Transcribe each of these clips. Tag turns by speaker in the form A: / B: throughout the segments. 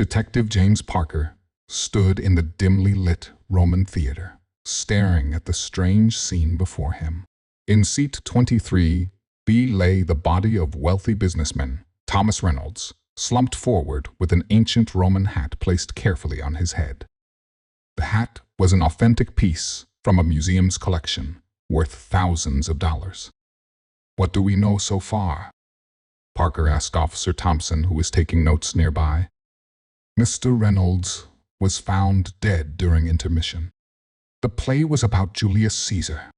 A: Detective James Parker stood in the dimly lit Roman theater, staring at the strange scene before him. In seat 23B lay the body of wealthy businessman Thomas Reynolds, slumped forward with an ancient Roman hat placed carefully on his head. The hat was an authentic piece from a museum's collection, worth thousands of dollars. "What do we know so far?" Parker asked Officer Thompson, who was taking notes nearby. "Mr. Reynolds was found dead during intermission. The play was about Julius Caesar.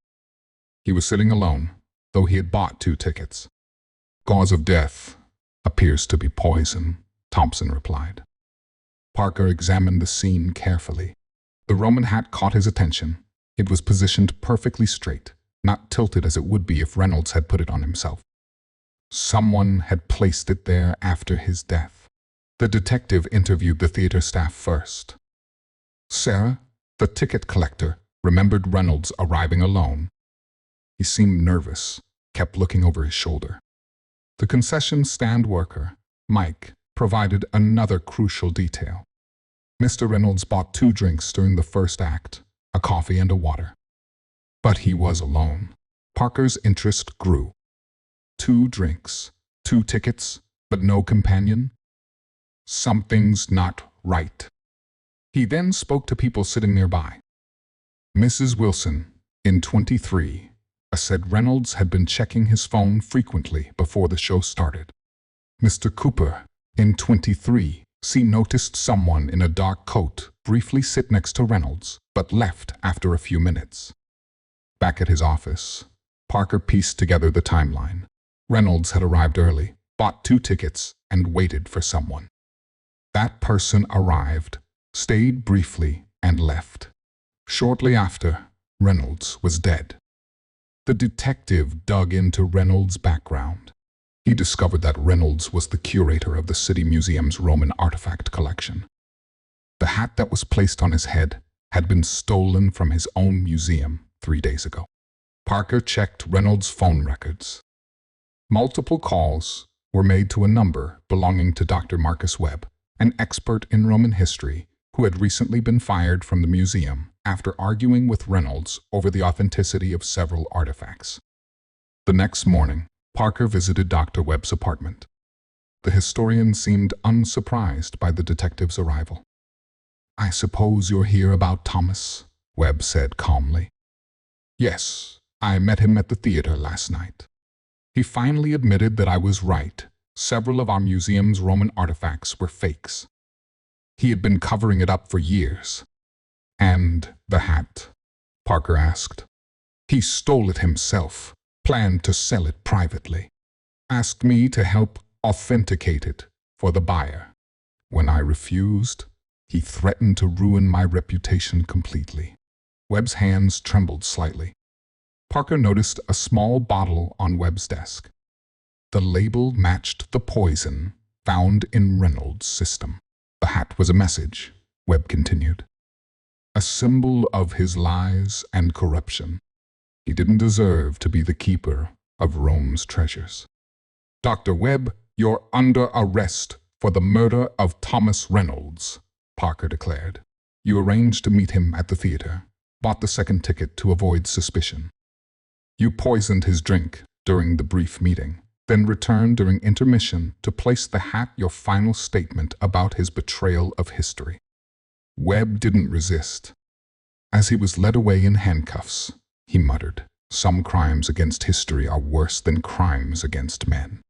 A: He was sitting alone, though he had bought 2 tickets. Cause of death appears to be poison," Thompson replied. Parker examined the scene carefully. The Roman hat caught his attention. It was positioned perfectly straight, not tilted as it would be if Reynolds had put it on himself. Someone had placed it there after his death. The detective interviewed the theater staff first. Sarah, the ticket collector, remembered Reynolds arriving alone. He seemed nervous, kept looking over his shoulder. The concession stand worker, Mike, provided another crucial detail. Mr. Reynolds bought 2 drinks during the first act, a coffee and a water. But he was alone. Parker's interest grew. 2 drinks, 2 tickets, but no companion? Something's not right. He then spoke to people sitting nearby. Mrs. Wilson, in 23, said Reynolds had been checking his phone frequently before the show started. Mr. Cooper, in 23, noticed someone in a dark coat briefly sit next to Reynolds, but left after a few minutes. Back at his office, Parker pieced together the timeline. Reynolds had arrived early, bought 2 tickets, and waited for someone. That person arrived, stayed briefly, and left. Shortly after, Reynolds was dead. The detective dug into Reynolds' background. He discovered that Reynolds was the curator of the City Museum's Roman artifact collection. The hat that was placed on his head had been stolen from his own museum 3 days ago. Parker checked Reynolds' phone records. Multiple calls were made to a number belonging to Dr. Marcus Webb, an expert in Roman history who had recently been fired from the museum after arguing with Reynolds over the authenticity of several artifacts. The next morning, Parker visited Dr. Webb's apartment. The historian seemed unsurprised by the detective's arrival. "I suppose you're here about Thomas," Webb said calmly. "Yes, I met him at the theater last night. He finally admitted that I was right. Several of our museum's Roman artifacts were fakes. He had been covering it up for years." "And the hat?" Parker asked. "He stole it himself, planned to sell it privately. Asked me to help authenticate it for the buyer. When I refused, he threatened to ruin my reputation completely." Webb's hands trembled slightly. Parker noticed a small bottle on Webb's desk. The label matched the poison found in Reynolds' system. "The hat was a message," Webb continued. "A symbol of his lies and corruption. He didn't deserve to be the keeper of Rome's treasures." "Dr. Webb, you're under arrest for the murder of Thomas Reynolds," Parker declared. "You arranged to meet him at the theater, bought the 2nd ticket to avoid suspicion. You poisoned his drink during the brief meeting, then returned during intermission to place the hat your final statement about his betrayal of history." Webb didn't resist. As he was led away in handcuffs, he muttered, "Some crimes against history are worse than crimes against men."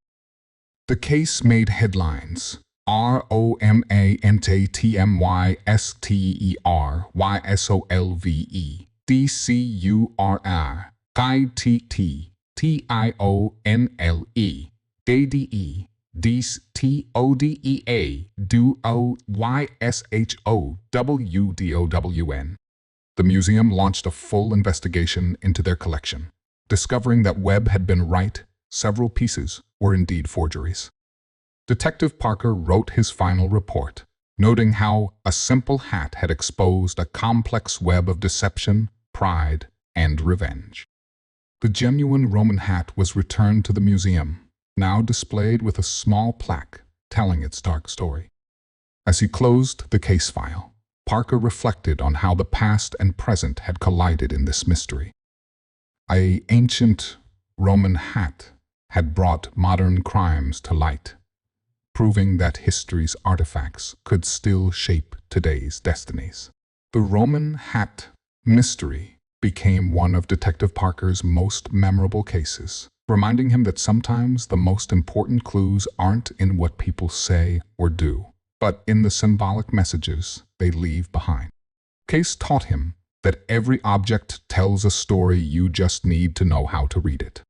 A: The case made headlines. ROMANTTMYSTERYSOLVE DCURR ITTTIONLE DDE DSTODEA DOYSHOWDOWN. The museum launched a full investigation into their collection, discovering that Webb had been right. Several pieces were indeed forgeries. Detective Parker wrote his final report, noting how a simple hat had exposed a complex web of deception, pride, and revenge. The genuine Roman hat was returned to the museum, now displayed with a small plaque telling its dark story. As he closed the case file, Parker reflected on how the past and present had collided in this mystery. An ancient Roman hat had brought modern crimes to light, proving that history's artifacts could still shape today's destinies. The Roman hat mystery became one of Detective Parker's most memorable cases, reminding him that sometimes the most important clues aren't in what people say or do, but in the symbolic messages they leave behind. The case taught him that every object tells a story, you just need to know how to read it.